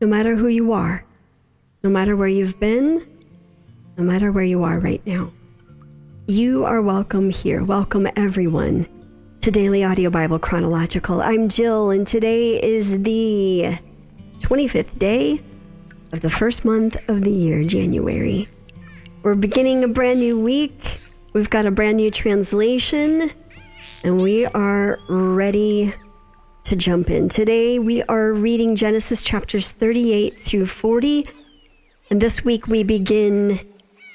no matter who you are, no matter where you've been, no matter where you are right now. You are welcome here. Welcome everyone to Daily Audio Bible Chronological. I'm Jill, and today is the 25th day of the first month of the year, January. We're beginning a brand new week. We've got a brand new translation, and we are ready to jump in. Today we are reading Genesis chapters 38 through 40, and this week we begin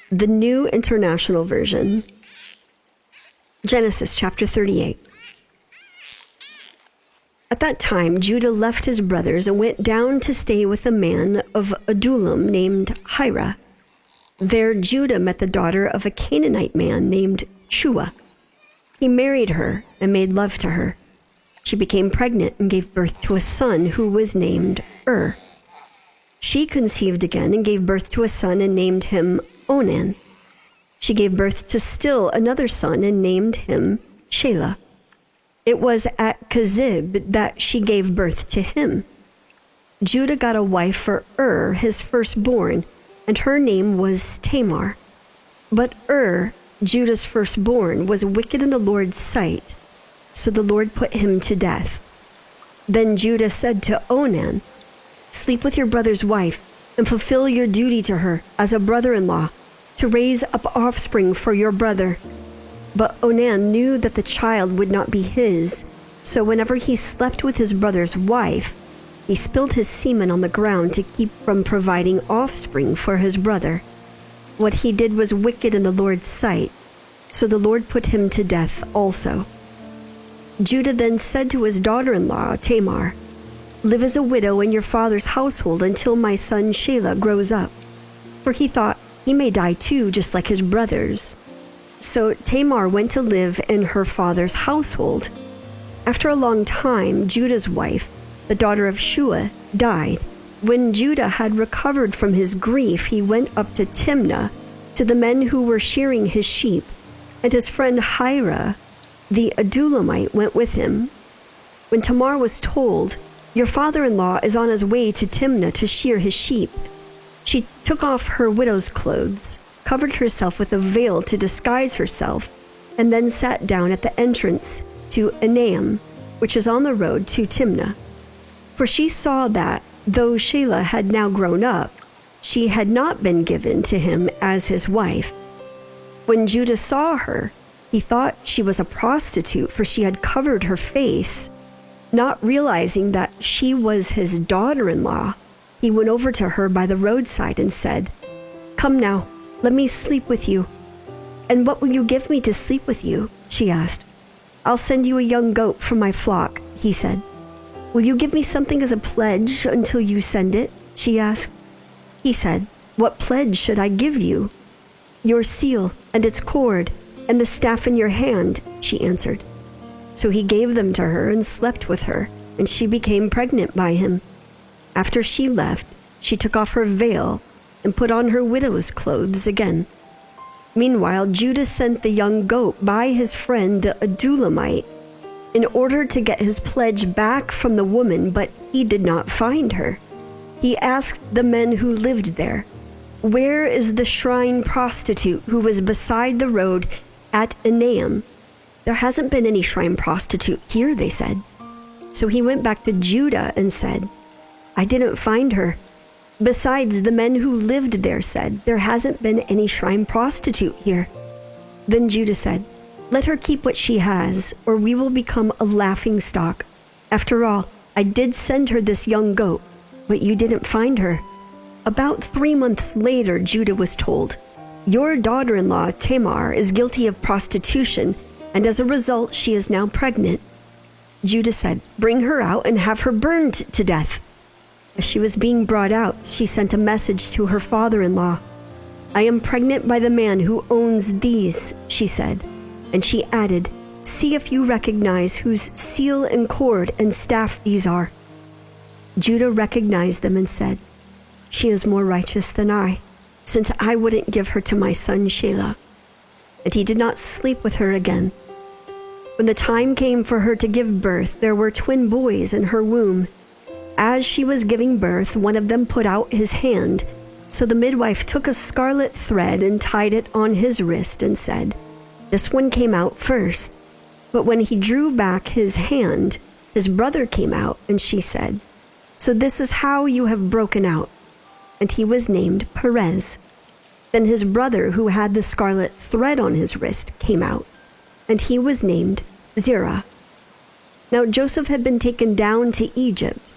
the New International Version. Genesis chapter 38. At that time, Judah left his brothers and went down to stay with a man of Adullam named Hira. There Judah met the daughter of a Canaanite man named Shua. He married her and made love to her. She became pregnant and gave birth to a son who was named She conceived again and gave birth to a son and named him Onan. She gave birth to still another son and named him Shelah. It was at Kezib that she gave birth to him. Judah got a wife for his firstborn, and her name was Tamar. But Judah's firstborn, was wicked in the Lord's sight, so the Lord put him to death. Then Judah said to Onan, "Sleep with your brother's wife and fulfill your duty to her as a brother-in-law, to raise up offspring for your brother." But Onan knew that the child would not be his, so whenever he slept with his brother's wife, he spilled his semen on the ground to keep from providing offspring for his brother. What he did was wicked in the Lord's sight, so the Lord put him to death also. Judah then said to his daughter-in-law, Tamar, "Live as a widow in your father's household until my son Shelah grows up." For he thought, he may die too, just like his brothers. So Tamar went to live in her father's household. After a long time, Judah's wife, the daughter of Shua, died. When Judah had recovered from his grief, he went up to Timnah to the men who were shearing his sheep, and his friend Hira, the Adullamite, went with him. When Tamar was told, "Your father-in-law is on his way to Timnah to shear his sheep," she took off her widow's clothes, covered herself with a veil to disguise herself, and then sat down at the entrance to Enaim, which is on the road to Timnah. For she saw that, though Shelah had now grown up, she had not been given to him as his wife. When Judah saw her, he thought she was a prostitute, for she had covered her face. Not realizing that she was his daughter-in-law, he went over to her by the roadside and said, "Come now, let me sleep with you." "And what will you give me to sleep with you?" she asked. "I'll send you a young goat from my flock," he said. "Will you give me something as a pledge until you send it?" she asked. He said, "What pledge should I give you?" "Your seal and its cord and the staff in your hand," she answered. So he gave them to her and slept with her, and she became pregnant by him. After she left, she took off her veil and put on her widow's clothes again. Meanwhile, Judah sent the young goat by his friend the Adullamite in order to get his pledge back from the woman, but he did not find her. He asked the men who lived there, "Where is the shrine prostitute who was beside the road at Enaim?" "There hasn't been any shrine prostitute here," they said. So he went back to Judah and said, "I didn't find her." Besides, the men who lived there said, "There hasn't been any shrine prostitute here." Then Judah said, "Let her keep what she has, or we will become a laughing stock. After all, I did send her this young goat, but you didn't find her." About 3 months later, Judah was told, "Your daughter-in-law, Tamar, is guilty of prostitution, and as a result, she is now pregnant." Judah said, "Bring her out and have her burned to death." As she was being brought out, she sent a message to her father-in-law. "I am pregnant by the man who owns these," she said. And she added, "See if you recognize whose seal and cord and staff these are." Judah recognized them and said, "She is more righteous than I, since I wouldn't give her to my son Shelah." And he did not sleep with her again. When the time came for her to give birth, there were twin boys in her womb. as she was giving birth, one of them put out his hand. So the midwife took a scarlet thread and tied it on his wrist and said, "This one came out first." But when he drew back his hand, his brother came out, and she said, "So this is how you have broken out." And he was named Perez. Then his brother, who had the scarlet thread on his wrist, came out, and he was named Zerah. Now Joseph had been taken down to Egypt.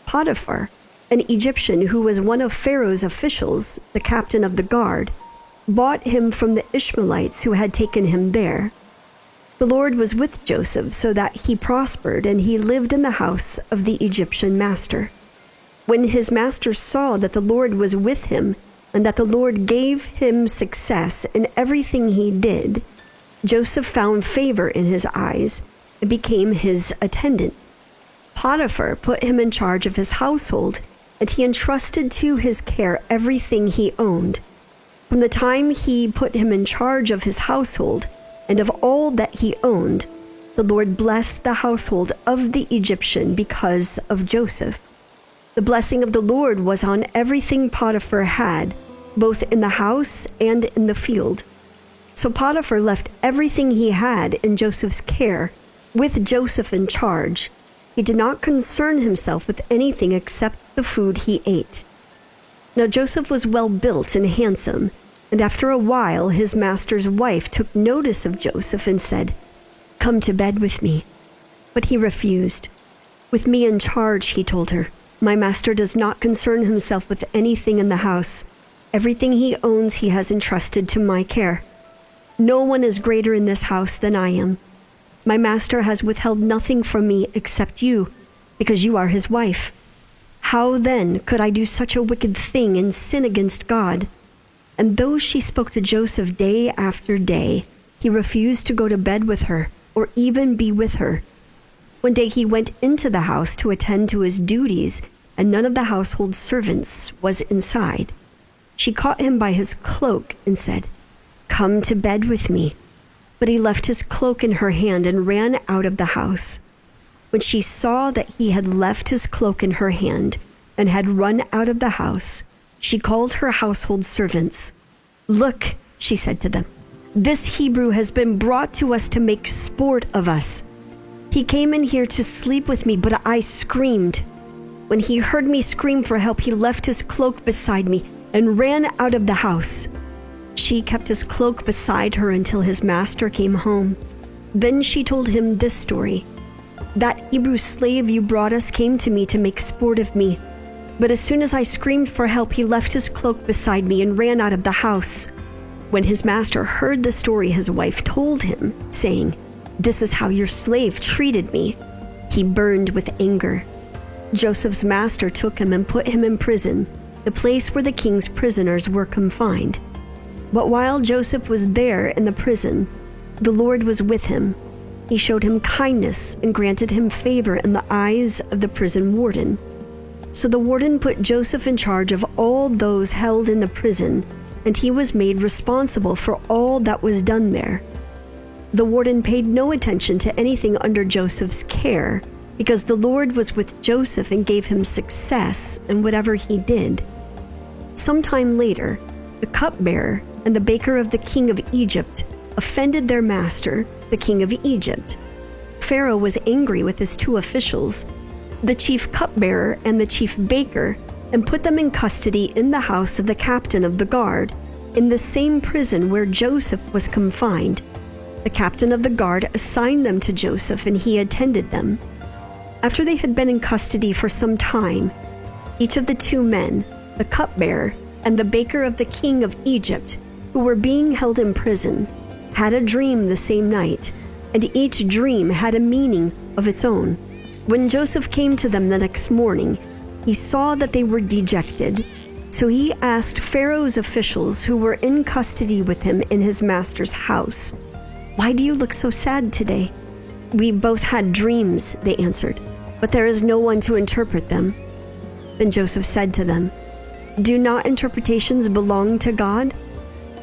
Potiphar, an Egyptian who was one of Pharaoh's officials, the captain of the guard, bought him from the Ishmaelites who had taken him there. The Lord was with Joseph so that he prospered, and he lived in the house of the Egyptian master. When his master saw that the Lord was with him, and that the Lord gave him success in everything he did, Joseph found favor in his eyes and became his attendant. Potiphar put him in charge of his household, and he entrusted to his care everything he owned. From the time he put him in charge of his household and of all that he owned, the Lord blessed the household of the Egyptian because of Joseph. The blessing of the Lord was on everything Potiphar had, both in the house and in the field. So Potiphar left everything he had in Joseph's care, with Joseph in charge. He did not concern himself with anything except the food he ate. Now Joseph was well built and handsome, and after a while his master's wife took notice of Joseph and said, "Come to bed with me." But he refused. "With me in charge," he told her, "my master does not concern himself with anything in the house. Everything he owns he has entrusted to my care. No one is greater in this house than I am. My master has withheld nothing from me except you, because you are his wife. How then could I do such a wicked thing and sin against God?" And though she spoke to Joseph day after day, he refused to go to bed with her or even be with her. One day he went into the house to attend to his duties, and none of the household servants was inside. She caught him by his cloak and said, "Come to bed with me." But he left his cloak in her hand and ran out of the house. When she saw that he had left his cloak in her hand and had run out of the house, she called her household servants. "Look," she said to them, "this Hebrew has been brought to us to make sport of us. He came in here to sleep with me, but I screamed. When he heard me scream for help, he left his cloak beside me and ran out of the house." She kept his cloak beside her until his master came home. Then she told him this story. "That Hebrew slave you brought us came to me to make sport of me. But as soon as I screamed for help, he left his cloak beside me and ran out of the house." When his master heard the story his wife told him, saying, "This is how your slave treated me," he burned with anger. Joseph's master took him and put him in prison, the place where the king's prisoners were confined. But while Joseph was there in the prison, the Lord was with him. He showed him kindness and granted him favor in the eyes of the prison warden. So the warden put Joseph in charge of all those held in the prison, and he was made responsible for all that was done there. The warden paid no attention to anything under Joseph's care, because the Lord was with Joseph and gave him success in whatever he did. Sometime later, the cupbearer and the baker of the king of Egypt offended their master, the king of Egypt. Pharaoh was angry with his two officials, the chief cupbearer and the chief baker, and put them in custody in the house of the captain of the guard, in the same prison where Joseph was confined. The captain of the guard assigned them to Joseph, and he attended them. After they had been in custody for some time, each of the two men, the cupbearer and the baker of the king of Egypt, who were being held in prison, had a dream the same night, and each dream had a meaning of its own. When Joseph came to them the next morning, he saw that they were dejected. So he asked Pharaoh's officials who were in custody with him in his master's house, "Why do you look so sad today?" "We both had dreams," they answered, "but there is no one to interpret them." Then Joseph said to them, "Do not interpretations belong to God?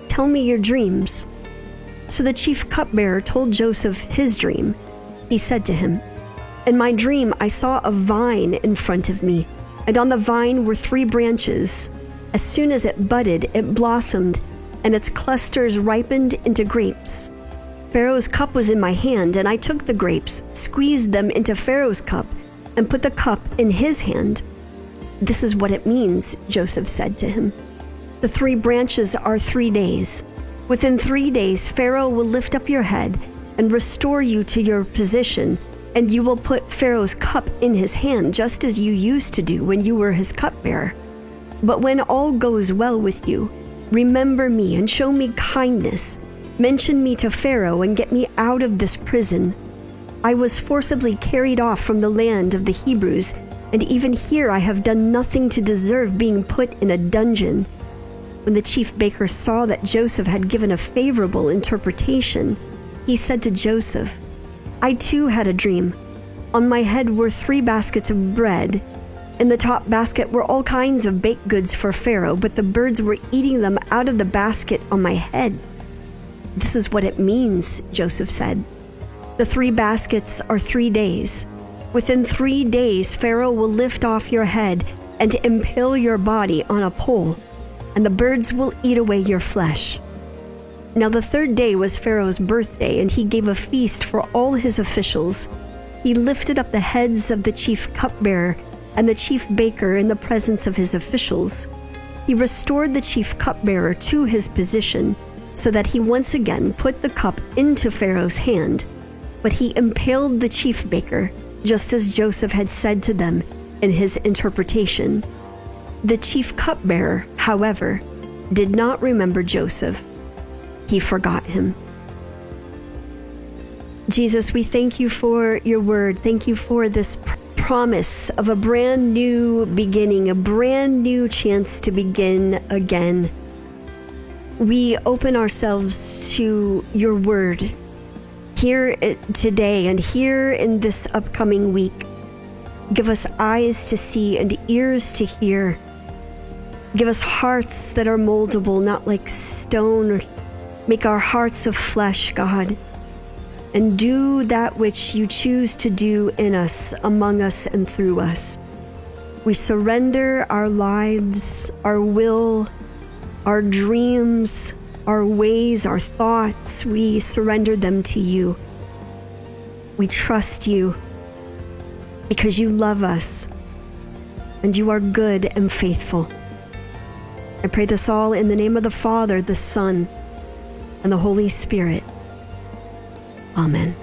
Tell me your dreams." So the chief cupbearer told Joseph his dream. He said to him, In my dream, I saw a vine in front of me, and on the vine were 3 branches. As soon as it budded, it blossomed, and its clusters ripened into grapes. Pharaoh's cup was in my hand, and I took the grapes, squeezed them into Pharaoh's cup, and put the cup in his hand. This is what it means, Joseph said to him. The 3 branches are 3 days. Within 3 days, Pharaoh will lift up your head and restore you to your position, and you will put Pharaoh's cup in his hand, just as you used to do when you were his cupbearer. But when all goes well with you, remember me and show me kindness. Mention me to Pharaoh and get me out of this prison. I was forcibly carried off from the land of the Hebrews, and even here I have done nothing to deserve being put in a dungeon." When the chief baker saw that Joseph had given a favorable interpretation, he said to Joseph, "I too had a dream. On my head were 3 baskets of bread. In the top basket were all kinds of baked goods for Pharaoh, but the birds were eating them out of the basket on my head." "This is what it means," Joseph said. "The 3 baskets are 3 days. Within 3 days, Pharaoh will lift off your head and impale your body on a pole, and the birds will eat away your flesh." Now the 3rd day was Pharaoh's birthday, and he gave a feast for all his officials. He lifted up the heads of the chief cupbearer and the chief baker in the presence of his officials. He restored the chief cupbearer to his position, so that he once again put the cup into Pharaoh's hand. But he impaled the chief baker, just as Joseph had said to them in his interpretation. The chief cupbearer, however, did not remember Joseph. He forgot him. Jesus, we thank you for your word. Thank you for this promise of a brand new beginning, a brand new chance to begin again. We open ourselves to your word here today and here in this upcoming week. Give us eyes to see and ears to hear. Give us hearts that are moldable, not like stone. Make our hearts of flesh, God, and do that which you choose to do in us, among us, and through us. We surrender our lives, our will, our dreams, our ways, our thoughts. We surrender them to you. We trust you because you love us and you are good and faithful. I pray this all in the name of the Father, the Son, and the Holy Spirit. Amen.